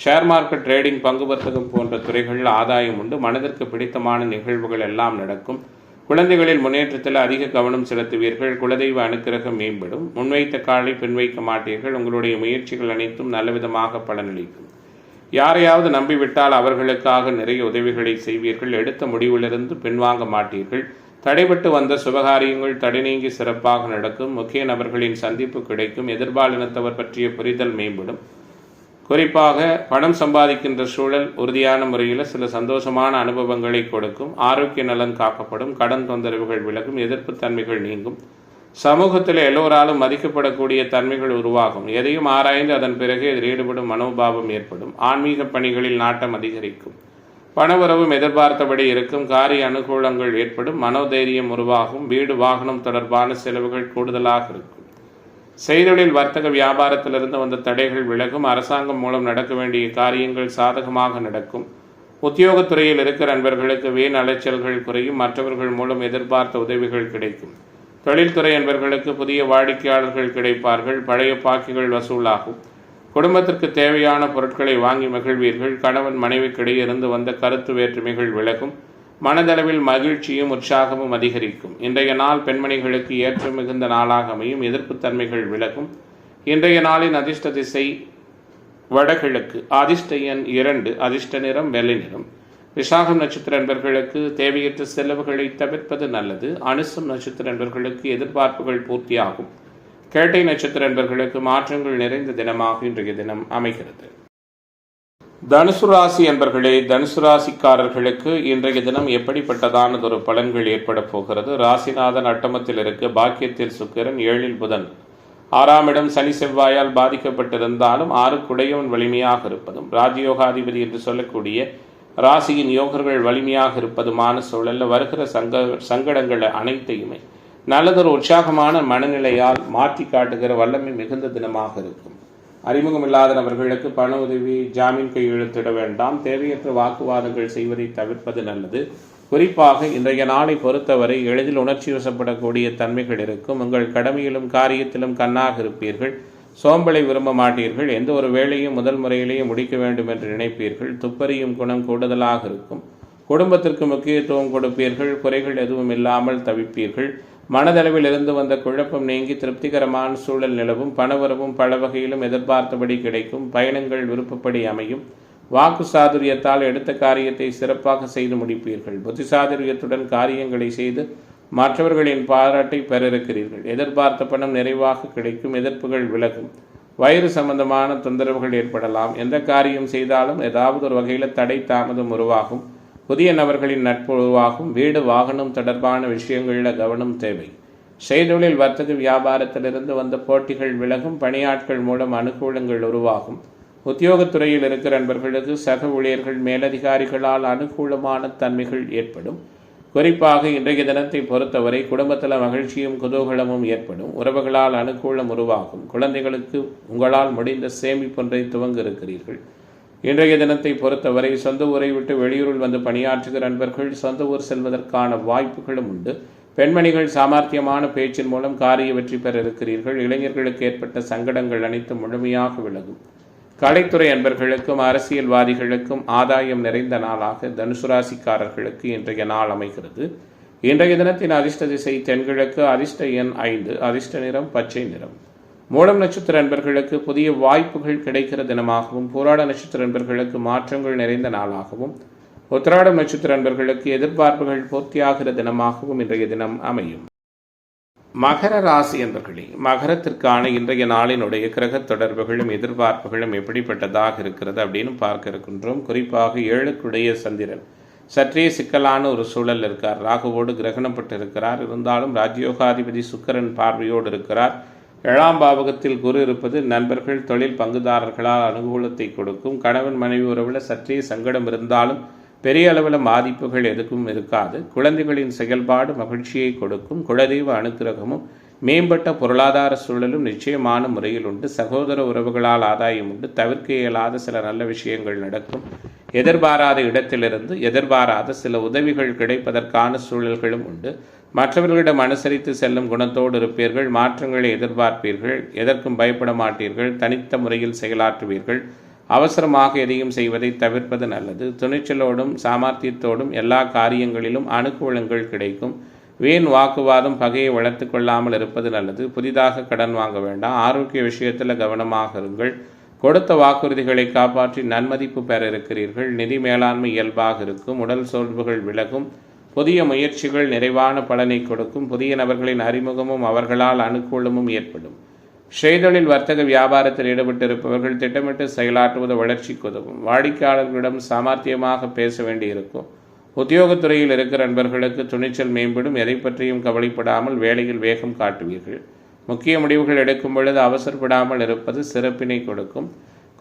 ஷேர் மார்க்கெட், ட்ரேடிங், பங்கு வர்த்தகம் போன்ற துறைகளில் ஆதாயம் உண்டு. மனதிற்கு பிடித்தமான நிகழ்வுகள் எல்லாம் நடக்கும். குழந்தைகளின் முன்னேற்றத்தில் அதிக கவனம் செலுத்துவீர்கள். குலதெய்வ அனுக்கிரகம் மேம்படும். முன்வைத்த காலை பின் வைக்க மாட்டீர்கள். உங்களுடைய முயற்சிகள் அனைத்தும் நல்லவிதமாக பலனளிக்கும். யாரையாவது நம்பிவிட்டால் அவர்களுக்காக நிறைய உதவிகளை செய்வீர்கள். எடுத்த முடிவிலிருந்து பின்வாங்க மாட்டீர்கள். தடைபட்டு வந்த சுபகாரியங்கள் தடை நீங்கி சிறப்பாக நடக்கும். முக்கிய நபர்களின் சந்திப்பு கிடைக்கும். எதிர்பாலினத்தவர் பற்றிய புரிதல் மேம்படும். குறிப்பாக பணம் சம்பாதிக்கின்ற சூழல் உறுதியான முறையில் சில சந்தோஷமான அனுபவங்களை கொடுக்கும். ஆரோக்கிய நலன் காக்கப்படும். கடன் தொந்தரவுகள் விலகும். எதிர்ப்பு தன்மைகள் நீங்கும். சமூகத்தில் எல்லோராலும் மதிக்கப்படக்கூடிய தன்மைகள் உருவாகும். எதையும் ஆராய்ந்து அதன் பிறகு இதில் ஈடுபடும் மனோபாவம் ஏற்படும். ஆன்மீக பணிகளில் நாட்டம் அதிகரிக்கும். பணவரவும் எதிர்பார்த்தபடி இருக்கும். காரிய அனுகூலங்கள் ஏற்படும். மனோதைரியம் உருவாகும். வீடு வாகனம் தொடர்பான செலவுகள் கூடுதலாக இருக்கும். செய்தொழில் வர்த்தக வியாபாரத்திலிருந்து வந்த தடைகள் விலகும். அரசாங்கம் மூலம் நடக்க வேண்டிய காரியங்கள் சாதகமாக நடக்கும். உத்தியோகத்துறையில் இருக்கிற நண்பர்களுக்கு வீண் அலைச்சல்கள் குறையும். மற்றவர்கள் மூலம் எதிர்பார்த்த உதவிகள் கிடைக்கும். தொழில்துறை நண்பர்களுக்கு புதிய வாடிக்கையாளர்கள் கிடைப்பார்கள். பழைய பாக்கிகள் வசூலாகும். குடும்பத்திற்கு தேவையான பொருட்களை வாங்கி மகிழ்வீர்கள். கணவன் மனைவிக்கிடையே இருந்து வந்த கருத்து வேற்றுமைகள் விலகும். மனதளவில் மகிழ்ச்சியும் உற்சாகமும் அதிகரிக்கும். இன்றைய நாள் பெண்மணிகளுக்கு ஏற்ற மிகுந்த நாளாக அமையும். எதிர்ப்பு தன்மைகள் விலகும். இன்றைய நாளின் அதிர்ஷ்ட திசை வடகிழக்கு. அதிர்ஷ்ட எண் 2. அதிர்ஷ்ட நிறம் வெள்ளை நிறம். விசாகம் நட்சத்திர நண்பர்களுக்கு தேவையற்ற செலவுகளை தவிர்ப்பது நல்லது. அனுசம் நட்சத்திர நண்பர்களுக்கு எதிர்பார்ப்புகள் பூர்த்தியாகும். கேட்டை நட்சத்திர நண்பர்களுக்கு மாற்றங்கள் நிறைந்த தினமாக இன்றைய தினம் அமைகிறது. தனுசு ராசி என்பர்களே, தனுசு ராசிக்காரர்களுக்கு இன்றைய தினம் எப்படிப்பட்டதானதொரு பலன்கள் ஏற்பட போகிறது? ராசிநாதன் அட்டமத்தில் இருக்க, பாக்கியத்தில் சுக்கிரன், 7ல் புதன், 6ஆம் இடம் சனி செவ்வாயால் பாதிக்கப்பட்டிருந்தாலும் 6க்குடையவன் வலிமையாக இருப்பதும், ராஜயோகாதிபதி என்று சொல்லக்கூடிய ராசியின் யோகர்கள் வலிமையாக இருப்பதுமான சூழலில் வருகிற சங்கடங்கள் அனைத்தையுமே நல்லதொரு உற்சாகமான மனநிலையால் மாற்றி காட்டுகிற வல்லமை மிகுந்த தினமாக இருக்கும். அறிமுகமில்லாத நபர்களுக்கு பண உதவி, ஜாமீன் கையெழுத்திட வேண்டாம். தேவையற்ற வாக்குவாதங்கள் செய்வதை தவிர்ப்பது நல்லது. குறிப்பாக இன்றைய நாளை பொறுத்தவரை எளிதில் உணர்ச்சி வசப்படக்கூடிய தன்மைகள் இருக்கும். உங்கள் கடமையிலும் காரியத்திலும் கண்ணாக இருப்பீர்கள். சோம்பலை விரும்ப மாட்டீர்கள். எந்த ஒரு வேலையும் முதல் முறையிலேயே முடிக்க வேண்டும் என்று நினைப்பீர்கள். துப்பறியும் குணம் கூடுதலாக இருக்கும். குடும்பத்திற்கு முக்கியத்துவம் கொடுப்பீர்கள். குறைகள் எதுவும் இல்லாமல் தவிப்பீர்கள். மனதளவில் இருந்து வந்த குழப்பம் நீங்கி திருப்திகரமான சூழல் நிலவும். பணவரவும் பல வகையிலும் எதிர்பார்த்தபடி கிடைக்கும். பயணங்கள் விருப்பப்படி அமையும். வாக்கு சாதுரியத்தால் எடுத்த காரியத்தை சிறப்பாக செய்து முடிப்பீர்கள். புத்தி சாதுரியத்துடன் காரியங்களை செய்து மற்றவர்களின் பாராட்டை பெற இருக்கிறீர்கள். எதிர்பார்த்த பணம் நிறைவாக கிடைக்கும். எதிர்ப்புகள் விலகும். வயிறு சம்பந்தமான தொந்தரவுகள் ஏற்படலாம். எந்த காரியம் செய்தாலும் ஏதாவது ஒரு வகையில் தடை தாமதம் உருவாகும். புதிய நபர்களின் நட்பு உருவாகும். வீடு வாகனம் தொடர்பான விஷயங்களில் கவனம் தேவை. செய்தொழில் வர்த்தக வியாபாரத்திலிருந்து வந்த போட்டிகள் விலகும். பணியாட்கள் மூலம் அனுகூலங்கள் உருவாகும். உத்தியோகத்துறையில் இருக்கிற நண்பர்களுக்கு சக ஊழியர்கள் மேலதிகாரிகளால் அனுகூலமான தன்மைகள் ஏற்படும். குறிப்பாக இன்றைய தினத்தை பொறுத்தவரை குடும்பத்தில் மகிழ்ச்சியும் குதூகலமும் ஏற்படும். உறவுகளால் அனுகூலம் உருவாகும். குழந்தைகளுக்கு உங்களால் முடிந்த சேமிப்பொன்றை துவங்க இருக்கிறீர்கள். இன்றைய தினத்தை பொறுத்தவரை சொந்த ஊரை விட்டு வெளியூரில் வந்து பணியாற்றுகிற நண்பர்கள் சொந்த ஊர் செல்வதற்கான வாய்ப்புகளும் உண்டு. பெண்மணிகள் சாமர்த்தியமான பேச்சின் மூலம் காரிய வெற்றி பெற இருக்கிறீர்கள். இளைஞர்களுக்கு ஏற்பட்ட சங்கடங்கள் அனைத்தும் முழுமையாக விலகும். கலைத்துறை அன்பர்களுக்கும் அரசியல்வாதிகளுக்கும் ஆதாயம் நிறைந்த நாளாக தனுசு ராசிக்காரர்களுக்கு இன்றைய நாள் அமைகிறது. இன்றைய தினத்தின் அதிர்ஷ்ட திசை தென்கிழக்கு. அதிர்ஷ்ட எண் 5. அதிர்ஷ்ட நிறம் பச்சை நிறம். மூலம் நட்சத்திர நண்பர்களுக்கு புதிய வாய்ப்புகள் கிடைக்கிற தினமாகவும், போராட நட்சத்திர நண்பர்களுக்கு மாற்றங்கள் நிறைந்த நாளாகவும், உத்திராடம் நட்சத்திர நண்பர்களுக்கு எதிர்பார்ப்புகள் பூர்த்தியாகிற தினமாகவும் இன்றைய தினம் அமையும். மகர ராசி என்பர்களே, மகரத்திற்கான இன்றைய நாளினுடைய கிரக தொடர்புகளும் எதிர்பார்ப்புகளும் எப்படிப்பட்டதாக இருக்கிறது அப்படின்னு பார்க்க இருக்கின்றோம். குறிப்பாக 7க்குடைய சந்திரன் சற்றே சிக்கலான ஒரு சூழல் இருக்கார். ராகுவோடு கிரகணப்பட்டு இருக்கிறார். இருந்தாலும் ராஜயோகாதிபதி சுக்கிரன் பார்வையோடு இருக்கிறார். 7ஆம் பாவகத்தில் குரு இருப்பது நண்பர்கள் தொழில் பங்குதாரர்களால் அனுகூலத்தை கொடுக்கும். கணவன் மனைவி உறவில் சற்றே சங்கடம் இருந்தாலும் பெரிய அளவில் பாதிப்புகள் எதுக்கும் இருக்காது. குழந்தைகளின் செயல்பாடு மகிழ்ச்சியை கொடுக்கும். குலதெய்வ அனுக்கிரகமும் மேம்பட்ட பொருளாதார சூழலும் நிச்சயமான முறையில் உண்டு. சகோதர உறவுகளால் ஆதாயம் உண்டு. தவிர்க்க இயலாத சில நல்ல விஷயங்கள் நடக்கும். எதிர்பாராத இடத்திலிருந்து எதிர்பாராத சில உதவிகள் கிடைப்பதற்கான சூழல்களும் உண்டு. மற்றவர்களிடம் அனுசரித்து செல்லும் குணத்தோடு இருப்பீர்கள். மாற்றங்களை எதிர்பார்ப்பீர்கள். எதற்கும் பயப்பட மாட்டீர்கள். தனித்த முறையில் செயலாற்றுவீர்கள். அவசரமாக எதையும் செய்வதை தவிர்ப்பது நல்லது. துணிச்சலோடும் சாமர்த்தியத்தோடும் எல்லா காரியங்களிலும் அனுகூலங்கள் கிடைக்கும். வீண் வாக்குவாதம் பகையை வளர்த்து கொள்ளாமல் இருப்பது நல்லது. புதிதாக கடன் வாங்க வேண்டாம். ஆரோக்கிய விஷயத்தில் கவனமாக இருங்கள். கொடுத்த வாக்குறுதிகளை காப்பாற்றி நன்மதிப்பு பெற இருக்கிறீர்கள். நிதி மேலாண்மை இயல்பாக இருக்கும். உடல் சோர்வுகள் விலகும். புதிய முயற்சிகள் நிறைவான பலனை கொடுக்கும். புதிய நபர்களின் அறிமுகமும் அவர்களால் அனுகூலமும் ஏற்படும். செய்தொழில் வர்த்தக வியாபாரத்தில் ஈடுபட்டிருப்பவர்கள் திட்டமிட்டு செயலாற்றுவது வளர்ச்சிக்கு உதவும். வாடிக்கையாளர்களிடம் சாமர்த்தியமாக பேச வேண்டியிருக்கும். உத்தியோகத்துறையில் இருக்கிற நண்பர்களுக்கு துணிச்சல் மேம்படும். எதை பற்றியும் கவலைப்படாமல் வேலையில் வேகம் காட்டுவீர்கள். முக்கிய முடிவுகள் எடுக்கும் பொழுது அவசரப்படாமல் இருப்பது சிறப்பினை கொடுக்கும்.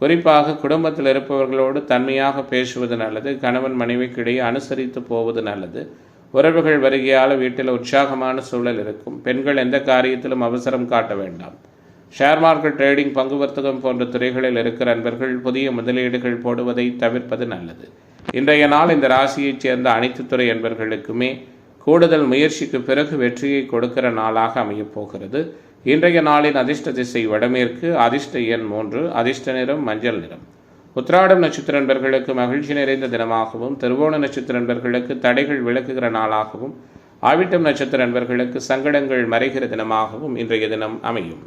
குறிப்பாக குடும்பத்தில் இருப்பவர்களோடு தன்மையாக பேசுவது நல்லது. கணவன் மனைவிக்கிடையே அனுசரித்து போவது நல்லது. உறவுகள் வருகையால் வீட்டில் உற்சாகமான சூழல் இருக்கும். பெண்கள் எந்த காரியத்திலும் அவசரம் காட்ட வேண்டாம். ஷேர் மார்க்கெட், ட்ரேடிங், பங்கு வர்த்தகம் போன்ற துறைகளில் இருக்கிற நண்பர்கள் புதிய முதலீடுகள் போடுவதை தவிர்ப்பது நல்லது. இன்றைய நாள் இந்த ராசியைச் சேர்ந்த அனைத்து துறை நண்பர்களுக்குமே கூடுதல் முயற்சிக்கு பிறகு வெற்றியை கொடுக்கிற நாளாக அமையப் போகிறது. இன்றைய நாளின் அதிர்ஷ்ட திசை வடமேற்கு. அதிர்ஷ்ட எண் 3. அதிர்ஷ்ட நிறம் மஞ்சள் நிறம். உத்திராடம் நட்சத்திர நண்பர்களுக்கு மகிழ்ச்சி நிறைந்த தினமாகவும், திருவோண நட்சத்திர நண்பர்களுக்கு தடைகள் விலக்குகிற நாளாகவும், ஆவிட்டம் நட்சத்திர நண்பர்களுக்கு சங்கடங்கள் மறைகிற தினமாகவும் இன்றைய தினம் அமையும்.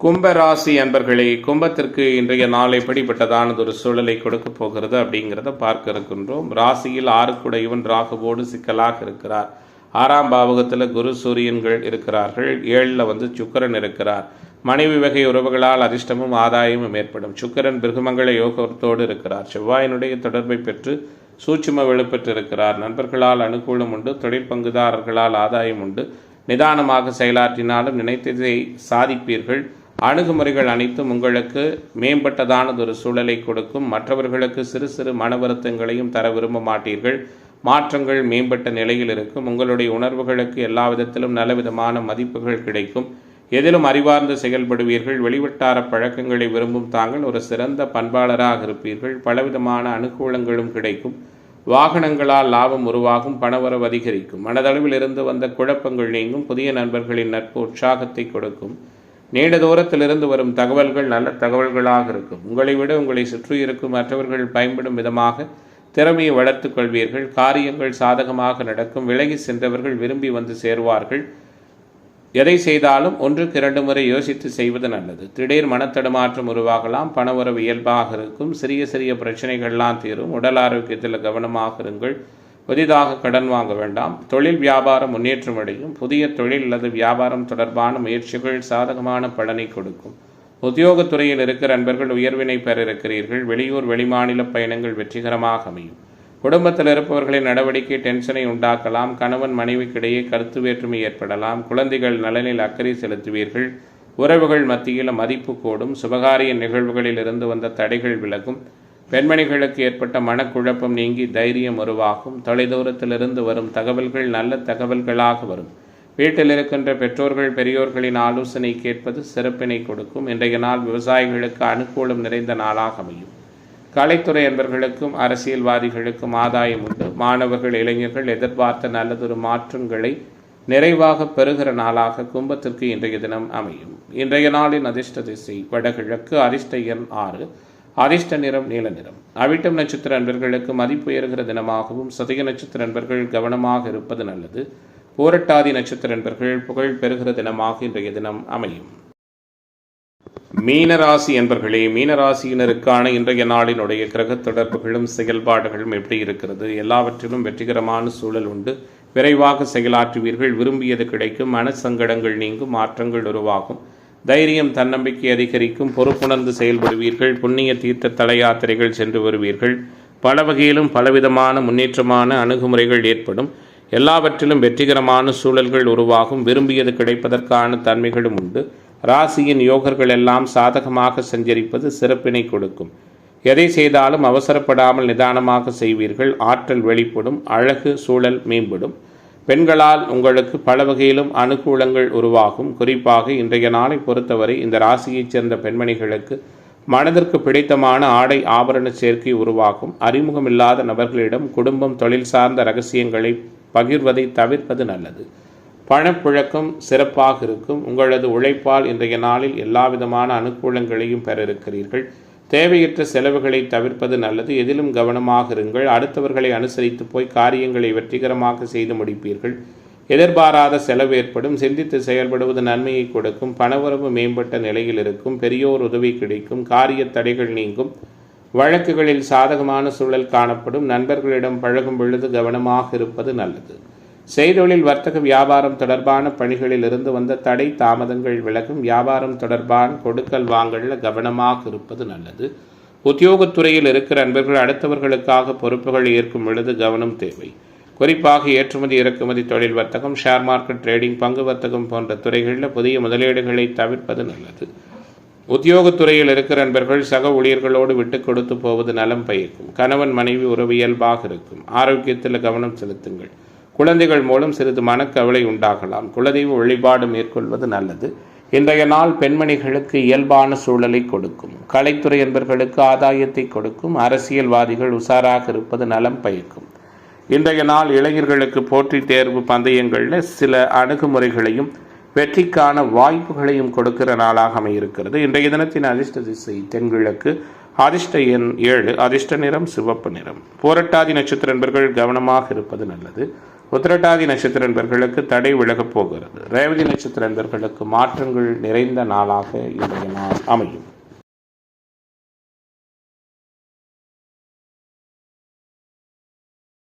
கும்பராசி அன்பர்களே, கும்பத்திற்கு இன்றைய நாள் எப்படிப்பட்டதானது ஒரு சூழலை கொடுக்க போகிறது அப்படிங்கிறத பார்க்க இருக்கின்றோம். ராசியில் 6க்குடையவன் ராகுவோடு சிக்கலாக இருக்கிறார். 6ஆம் பாவகத்தில் குரு சூரியன்கள் இருக்கிறார்கள். 7ல் சுக்கிரன் இருக்கிறார். மனைவி வகை உறவுகளால் அதிர்ஷ்டமும் ஆதாயமும் ஏற்படும். சுக்கிரன் பிருகுமங்கள யோகத்தோடு இருக்கிறார். செவ்வாயினுடைய தொடர்பை பெற்று சூட்சும வெளிப்பெற்று இருக்கிறார். நண்பர்களால் அனுகூலம் உண்டு. தொழில் பங்குதாரர்களால் ஆதாயம் உண்டு. நிதானமாக செயலாற்றினாலும் நினைத்ததை சாதிப்பீர்கள். அணுகுமுறைகள் அனைத்தும் உங்களுக்கு மேம்பட்டதானதொரு சூழலை கொடுக்கும். மற்றவர்களுக்கு சிறு சிறு மன வருத்தங்களையும் தர விரும்ப மாட்டீர்கள். மாற்றங்கள் மேம்பட்ட நிலையில் இருக்கும். உங்களுடைய உணர்வுகளுக்கு எல்லா விதத்திலும் நல்லவிதமான மதிப்புகள் கிடைக்கும். எதிலும் அறிவார்ந்து செயல்படுவீர்கள். வெளிவட்டார பழக்கங்களை விரும்பும் தாங்கள் ஒரு சிறந்த பண்பாளராக இருப்பீர்கள். பலவிதமான அனுகூலங்களும் கிடைக்கும். வாகனங்களால் லாபம் உருவாகும். பணவரவு அதிகரிக்கும். மனதளவில் இருந்து வந்த குழப்பங்கள் நீங்கும். புதிய நண்பர்களின் நட்பு உற்சாகத்தை கொடுக்கும். நீண்ட தூரத்திலிருந்து வரும் தகவல்கள் நல்ல தகவல்களாக இருக்கும். உங்களை விட உங்களை சுற்றி இருக்கும் மற்றவர்கள் பயன்படும் விதமாக திறமையை வளர்த்துக் கொள்வீர்கள். காரியங்கள் சாதகமாக நடக்கும். விலகி சென்றவர்கள் விரும்பி வந்து சேருவார்கள். எதை செய்தாலும் 1க்கு 2 முறை யோசித்து செய்வது நல்லது. திடீர் மனத்தடுமாற்றம் உருவாகலாம். பணவரவு இயல்பாக இருக்கும். சிறிய சிறிய பிரச்சனைகள்லாம் தீரும். உடல் ஆரோக்கியத்தில் கவனமாக இருங்கள். புதிதாக கடன் வாங்க வேண்டாம். தொழில் வியாபாரம் முன்னேற்றம் அடையும். புதிய தொழில் அல்லது வியாபாரம் தொடர்பான முயற்சிகள் சாதகமான பலனை கொடுக்கும். உத்தியோகத்துறையில் இருக்கிற நண்பர்கள் உயர்வினை பெற இருக்கிறீர்கள். வெளியூர் வெளிமாநில பயணங்கள் வெற்றிகரமாக அமையும். குடும்பத்தில் இருப்பவர்களின் நடவடிக்கை டென்ஷனை உண்டாக்கலாம். கணவன் மனைவிக்கிடையே கருத்து வேற்றுமை ஏற்படலாம். குழந்தைகள் நலனில் அக்கறை செலுத்துவீர்கள். உறவுகள் மத்தியில் மதிப்பு கூடும். சுபகாரிய நிகழ்வுகளில் இருந்து வந்த தடைகள் விலகும். பெண்மணிகளுக்கு ஏற்பட்ட மனக்குழப்பம் நீங்கி தைரியம் உருவாகும். தொலைதூரத்திலிருந்து வரும் தகவல்கள் நல்ல தகவல்களாக வரும். வீட்டில் இருக்கின்ற பெற்றோர்கள் பெரியோர்களின் ஆலோசனை கேட்பது சிறப்பினை கொடுக்கும். இன்றைய நாள் விவசாயிகளுக்கு அனுகூலம் நிறைந்த நாளாக அமையும். கலைத்துறை அன்பர்களுக்கும் அரசியல்வாதிகளுக்கும் ஆதாயம் உண்டு. மாணவர்கள் இளைஞர்கள் எதிர்பார்த்த நல்லதொரு மாற்றங்களை நிறைவாக பெறுகிற நாளாக கும்பத்திற்கு இன்றைய தினம் அமையும். இன்றைய நாளின் அதிர்ஷ்ட திசை வடகிழக்கு. அதிர்ஷ்ட எண் 6. அதிர்ஷ்ட நிறம் நீல நிறம். அவிட்டம் நட்சத்திர அன்பர்களுக்கு மதிப்பு உயர்கிற தினமாகவும், சதய நட்சத்திர அன்பர்கள் கவனமாக இருப்பது நல்லது. பூரட்டாதி நட்சத்திர அன்பர்கள் புகழ் பெறுகிற தினமாக இன்றைய தினம் அமையும். மீனராசி என்பர்களே, மீனராசியினருக்கான இன்றைய நாளினுடைய கிரக தொடர்புகளும் செயல்பாடுகளும் எப்படி இருக்கிறது? எல்லாவற்றிலும் வெற்றிகரமான சூழல் உண்டு. விரைவாக செயலாற்றுவீர்கள். விரும்பியது கிடைக்கும். மனசங்கடங்கள் நீங்கும். மாற்றங்கள் உருவாகும். தைரியம் தன்னம்பிக்கை அதிகரிக்கும். பொறுப்புணர்ந்து செயல்படுவீர்கள். புண்ணிய தீர்த்த தல யாத்திரைகள் சென்று வருவீர்கள். பல வகையிலும் பலவிதமான முன்னேற்றமான அணுகுமுறைகள் ஏற்படும். எல்லாவற்றிலும் வெற்றிகரமான சூழல்கள் உருவாகும். விரும்பியது கிடைப்பதற்கான தன்மைகளும் உண்டு. ராசியின் யோகர்கள் எல்லாம் சாதகமாக சஞ்சரிப்பது சிறப்பினை கொடுக்கும். எதை செய்தாலும் அவசரப்படாமல் நிதானமாக செய்வீர்கள். ஆற்றல் வெளிப்படும். அழகு சூழல் மேம்படும். பெண்களால் உங்களுக்கு பல வகையிலும் அனுகூலங்கள் உருவாகும். குறிப்பாக இன்றைய நாளை பொறுத்தவரை இந்த ராசியைச் சேர்ந்த பெண்மணிகளுக்கு மனதிற்கு பிடித்தமான ஆடை ஆபரண சேர்க்கை உருவாகும். அறிமுகமில்லாத நபர்களிடம் குடும்பம் தொழில் சார்ந்த இரகசியங்களை பகிர்வதை தவிர்ப்பது நல்லது. பணப்புழக்கம் சிறப்பாக இருக்கும். உங்களது உழைப்பால் இன்றைய நாளில் எல்லாவிதமான அனுகூலங்களையும் பெற இருக்கிறீர்கள். தேவையற்ற செலவுகளை தவிர்ப்பது நல்லது. எதிலும் கவனமாக இருங்கள். அடுத்தவர்களை அனுசரித்து போய் காரியங்களை வெற்றிகரமாக செய்து முடிப்பீர்கள். எதிர்பாராத செலவு ஏற்படும். சிந்தித்து செயல்படுவது நன்மையை கொடுக்கும். பணவரவு மேம்பட்ட நிலையில் இருக்கும். பெரியோர் உதவி கிடைக்கும். காரிய தடைகள் நீங்கும். வழக்குகளில் சாதகமான சூழல் காணப்படும். நண்பர்களிடம் பழகும் பொழுது கவனமாக இருப்பது நல்லது. செய்தொழில் வர்த்தக வியாபாரம் தொடர்பான பணிகளில் இருந்து வந்த தடை தாமதங்கள் விலகும். வியாபாரம் தொடர்பான கொடுக்கல் வாங்கல்ல கவனமாக இருப்பது நல்லது. உத்தியோகத்துறையில் இருக்கிற நண்பர்கள் அடுத்தவர்களுக்காக பொறுப்புகள் ஏற்கும் பொழுது கவனம் தேவை. குறிப்பாக ஏற்றுமதி இறக்குமதி தொழில் வர்த்தகம், ஷேர் மார்க்கெட் ட்ரேடிங், பங்கு வர்த்தகம் போன்ற துறைகளில் புதிய முதலீடுகளை தவிர்ப்பது நல்லது. உத்தியோகத்துறையில் இருக்கிற நண்பர்கள் சக ஊழியர்களோடு விட்டு கொடுத்து போவது நலம் பயக்கும். கணவன் மனைவி உறவு இயல்பாக இருக்கும். ஆரோக்கியத்தில் கவனம் செலுத்துங்கள். குழந்தைகள் மூலம் சிறிது மனக்கவலை உண்டாகலாம். குலதெய்வ வழிபாடு மேற்கொள்வது நல்லது. இன்றைய நாள் பெண்மணிகளுக்கு இயல்பான சூழலை கொடுக்கும். கலைத்துறை என்பவர்களுக்கு ஆதாயத்தை கொடுக்கும். அரசியல்வாதிகள் உஷாராக இருப்பது நலம் பயக்கும். இன்றைய நாள் இளைஞர்களுக்கு போட்டி தேர்வு பந்தயங்களில் சில அணுகுமுறைகளையும் வெற்றிக்கான வாய்ப்புகளையும் கொடுக்கிற நாளாக அமையிருக்கிறது. இன்றைய தினத்தின் அதிர்ஷ்ட திசை தென்கிழக்கு. அதிர்ஷ்ட எண் 7. அதிர்ஷ்ட நிறம் சிவப்பு நிறம். பூரட்டாதி நட்சத்திர நண்பர்கள் கவனமாக இருப்பது நல்லது. உத்திரட்டாதி நட்சத்திர நண்பர்களுக்கு தடை விலகப் போகிறது. ரேவதி நட்சத்திர நண்பர்களுக்கு மாற்றங்கள் நிறைந்த நாளாக இன்றைய நாள் அமையும்.